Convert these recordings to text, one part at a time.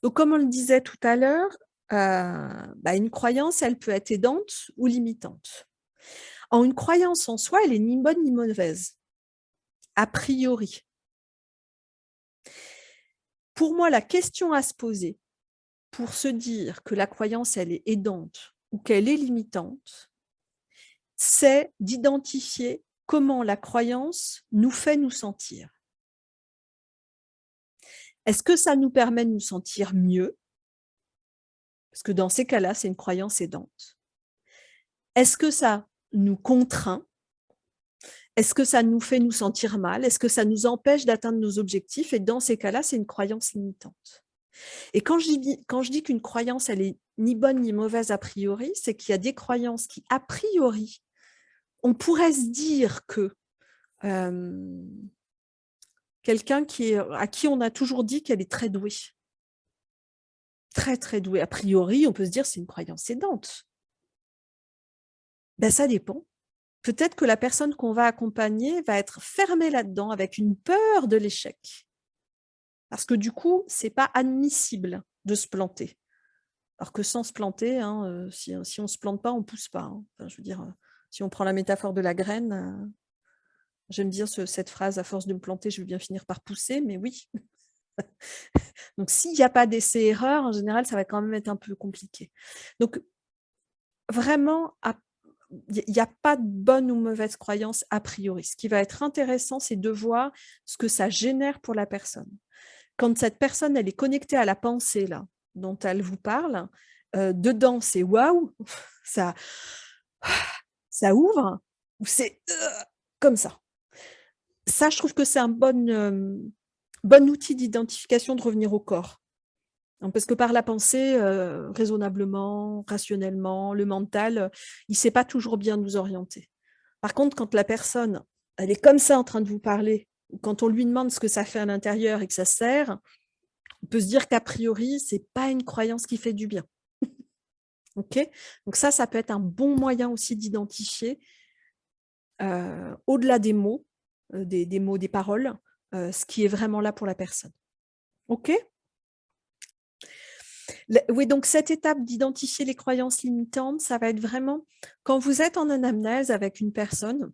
Donc, comme on le disait tout à l'heure, une croyance, elle peut être aidante ou limitante. Une croyance en soi, elle est ni bonne ni mauvaise, a priori. Pour moi, la question à se poser pour se dire que la croyance, elle est aidante ou qu'elle est limitante, c'est d'identifier comment la croyance nous fait nous sentir. Est-ce que ça nous permet de nous sentir mieux? Parce que dans ces cas-là, c'est une croyance aidante. Est-ce que ça nous contraint? Est-ce que ça nous fait nous sentir mal? Est-ce que ça nous empêche d'atteindre nos objectifs? Et dans ces cas-là, c'est une croyance limitante. Et quand je dis qu'une croyance, elle est ni bonne ni mauvaise a priori, c'est qu'il y a des croyances qui, a priori, on pourrait se dire que quelqu'un à qui on a toujours dit qu'elle est très douée, très très douée, a priori, on peut se dire c'est une croyance aidante. Ça dépend. Peut-être que la personne qu'on va accompagner va être fermée là-dedans avec une peur de l'échec. Parce que du coup, c'est pas admissible de se planter. Alors que sans se planter, si on se plante pas, on pousse pas. Enfin, je veux dire, si on prend la métaphore de la graine, j'aime bien cette phrase, à force de me planter, je vais bien finir par pousser, mais oui. Donc, s'il n'y a pas d'essai-erreur, en général, ça va quand même être un peu compliqué. Donc, vraiment, il n'y a pas de bonne ou mauvaise croyance a priori. Ce qui va être intéressant, c'est de voir ce que ça génère pour la personne. Quand cette personne, elle est connectée à la pensée là, dont elle vous parle, dedans, c'est waouh, ça, ça ouvre, ou c'est comme ça. Ça, je trouve que c'est un bon outil d'identification de revenir au corps. Parce que par la pensée, raisonnablement, rationnellement, le mental, il ne sait pas toujours bien nous orienter. Par contre, quand la personne, elle est comme ça en train de vous parler, ou quand on lui demande ce que ça fait à l'intérieur et que ça sert, on peut se dire qu'a priori, ce n'est pas une croyance qui fait du bien. Ok. Donc ça peut être un bon moyen aussi d'identifier, au-delà des mots, des mots, des paroles, ce qui est vraiment là pour la personne. Ok. Oui, donc cette étape d'identifier les croyances limitantes, ça va être vraiment quand vous êtes en anamnèse avec une personne.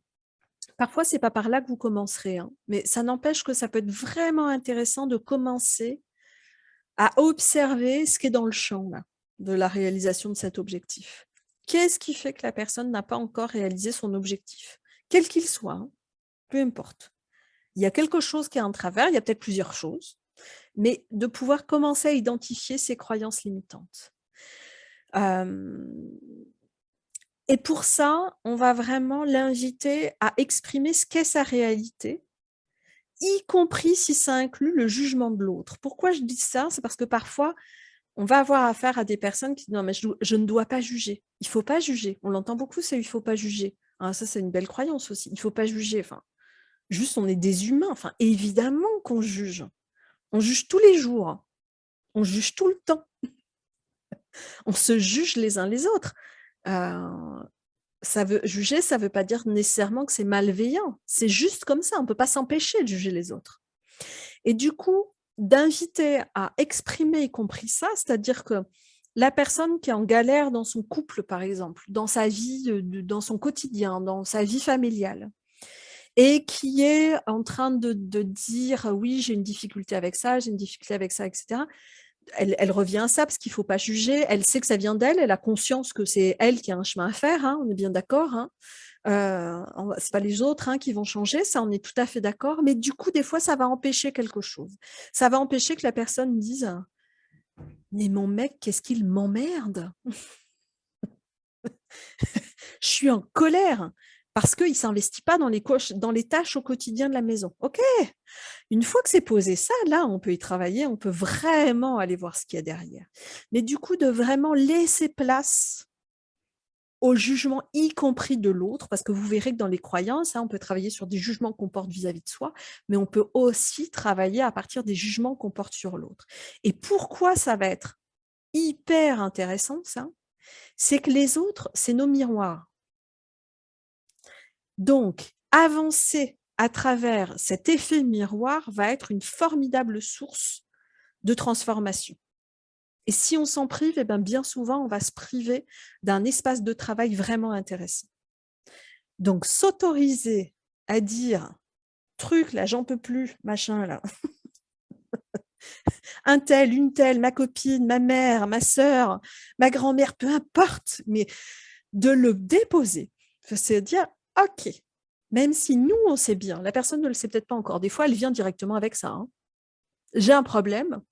Parfois, c'est pas par là que vous commencerez, mais ça n'empêche que ça peut être vraiment intéressant de commencer à observer ce qui est dans le champ là, de la réalisation de cet objectif. Qu'est-ce qui fait que la personne n'a pas encore réalisé son objectif? Quel qu'il soit, peu importe. Il y a quelque chose qui est en travers, il y a peut-être plusieurs choses, mais de pouvoir commencer à identifier ses croyances limitantes. Et pour ça, on va vraiment l'inviter à exprimer ce qu'est sa réalité, y compris si ça inclut le jugement de l'autre. Pourquoi je dis ça? C'est parce que parfois, on va avoir affaire à des personnes qui disent non, mais je ne dois pas juger. Il ne faut pas juger. On l'entend beaucoup, c'est il ne faut pas juger. Ça, c'est une belle croyance aussi. Il ne faut pas juger. Enfin, juste, on est des humains. Enfin, évidemment qu'on juge. On juge tous les jours. On juge tout le temps. On se juge les uns les autres. Juger, ça ne veut pas dire nécessairement que c'est malveillant. C'est juste comme ça. On ne peut pas s'empêcher de juger les autres. Et du coup, d'inviter à exprimer y compris ça, c'est-à-dire que la personne qui est en galère dans son couple, par exemple, dans sa vie, dans son quotidien, dans sa vie familiale, et qui est en train de dire oui, j'ai une difficulté avec ça, j'ai une difficulté avec ça, etc. Elle revient à ça parce qu'il ne faut pas juger. Elle sait que ça vient d'elle, elle a conscience que c'est elle qui a un chemin à faire, on est bien d'accord. C'est pas les autres qui vont changer, ça on est tout à fait d'accord, mais du coup des fois ça va empêcher quelque chose. Ça va empêcher que la personne dise mais mon mec, qu'est-ce qu'il m'emmerde? Je suis en colère parce qu'il ne s'investit pas dans les tâches au quotidien de la maison. Ok, une fois que c'est posé ça, là on peut y travailler, on peut vraiment aller voir ce qu'il y a derrière. Mais du coup de vraiment laisser place au jugement, y compris de l'autre, parce que vous verrez que dans les croyances, on peut travailler sur des jugements qu'on porte vis-à-vis de soi, mais on peut aussi travailler à partir des jugements qu'on porte sur l'autre. Et pourquoi ça va être hyper intéressant, ça? C'est que les autres, c'est nos miroirs. Donc, avancer à travers cet effet miroir va être une formidable source de transformation. Et si on s'en prive, eh ben, bien souvent, on va se priver d'un espace de travail vraiment intéressant. Donc, s'autoriser à dire truc, là, j'en peux plus, machin, là. Un tel, une telle, ma copine, ma mère, ma sœur, ma grand-mère, peu importe, mais de le déposer. C'est dire, OK, même si nous, on sait bien, la personne ne le sait peut-être pas encore. Des fois, elle vient directement avec ça. Hein. J'ai un problème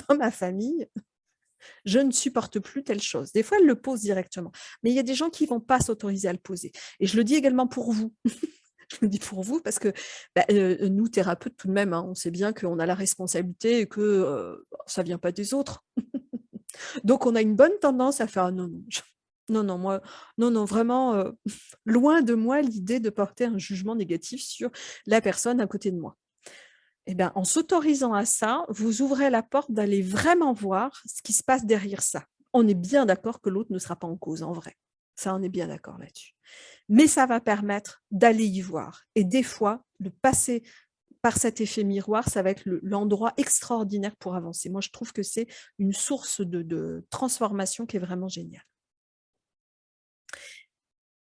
dans ma famille, je ne supporte plus telle chose. Des fois, elle le pose directement. Mais il y a des gens qui ne vont pas s'autoriser à le poser. Et je le dis également pour vous. Je le dis pour vous parce que nous, thérapeutes, tout de même, hein, on sait bien qu'on a la responsabilité et que ça ne vient pas des autres. Donc, on a une bonne tendance à faire ah, non, non, non, non, moi, non, non, vraiment, loin de moi l'idée de porter un jugement négatif sur la personne à côté de moi. Eh bien, en s'autorisant à ça, vous ouvrez la porte d'aller vraiment voir ce qui se passe derrière ça. On est bien d'accord que l'autre ne sera pas en cause, en vrai. Ça, on est bien d'accord là-dessus. Mais ça va permettre d'aller y voir. Et des fois, de passer par cet effet miroir, ça va être l'endroit extraordinaire pour avancer. Moi, je trouve que c'est une source de transformation qui est vraiment géniale.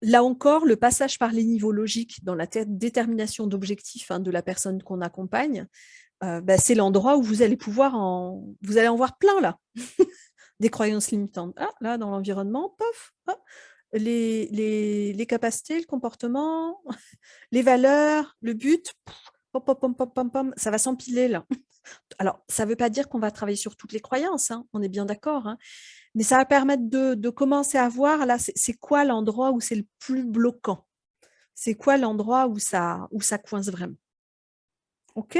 Là encore, le passage par les niveaux logiques dans la détermination d'objectifs de la personne qu'on accompagne, c'est l'endroit où vous allez pouvoir vous allez en voir plein là, des croyances limitantes. Ah, là, dans l'environnement, pof, ah, les capacités, le comportement, les valeurs, le but, pom, pom, pom, pom, pom, pom, ça va s'empiler là. Alors, ça ne veut pas dire qu'on va travailler sur toutes les croyances, hein, on est bien d'accord, hein, mais ça va permettre de commencer à voir, là, c'est quoi l'endroit où c'est le plus bloquant? C'est quoi l'endroit où ça coince vraiment? OK?